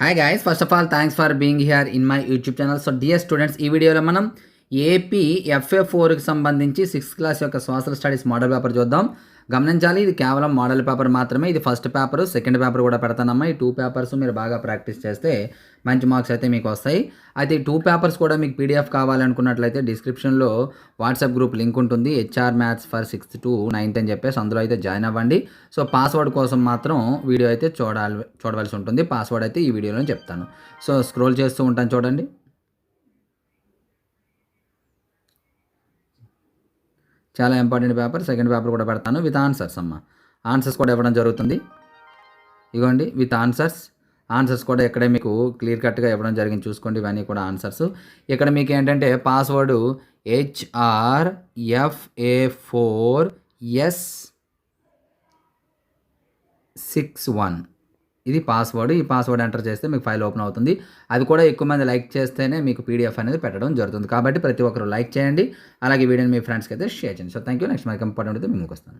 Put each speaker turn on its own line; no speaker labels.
Hi guys, first of all thanks for being here in my YouTube channel. So dear students, ఈ వీడియోలో మనం AP FA4కి సంబంధించి 6th class యొక్క social studies model paper చూద్దాం. గమనించాలి, ఇది కేవలం మోడల్ పేపర్ మాత్రమే. ఇది ఫస్ట్ పేపర్, సెకండ్ పేపర్ కూడా పెడతానమ్మా. ఈ 2 పేపర్స్ మీరు బాగా ప్రాక్టీస్ చేస్తే మంచి మార్క్స్ అయితే మీకు వస్తాయి. అయితే ఈ 2 పేపర్స్ కూడా మీకు PDF కావాలనుకున్నట్లయితే డిస్క్రిప్షన్లో వాట్సాప్ గ్రూప్ లింక్ ఉంటుంది. HR maths for 6th to 9th అని చెప్పేసి అందులో అయితే జాయిన్ అవ్వండి. సో పాస్వర్డ్ కోసం మాత్రం వీడియో అయితే చూడవలసి ఉంటుంది. పాస్వర్డ్ అయితే ఈ వీడియోలో చెప్తాను. సో స్క్రోల్ చేస్తూ ఉంటాను చూడండి. చాలా ఇంపార్టెంట్ పేపర్. సెకండ్ పేపర్ కూడా పెడతాను విత్ ఆన్సర్స్ అమ్మ. ఆన్సర్స్ కూడా ఇవ్వడం జరుగుతుంది. ఇగోండి విత్ ఆన్సర్స్ కూడా ఇక్కడే మీకు క్లియర్ కట్గా ఇవ్వడం జరిగింది. చూసుకోండి, ఇవన్నీ కూడా ఆన్సర్స్. ఇక్కడ మీకు ఏంటంటే పాస్వర్డ్ HRFA4S61 ఇది పాస్వర్డ్. ఈ పాస్వర్డ్ ఎంటర్ చేస్తే మీకు ఫైల్ ఓపెన్ అవుతుంది. అది కూడా ఎక్కువ మంది లైక్ చేస్తేనే మీకు PDF అనేది పెట్టడం జరుగుతుంది. కాబట్టి ప్రతి ఒక్కరు లైక్ చేయండి. అలాగే వీడియోని మీ ఫ్రెండ్స్కి అయితే షేర్ చేయండి. So thank you. నెక్స్ట్ మనకి ఇంపార్టెంట్ అయితే మేము వస్తాను.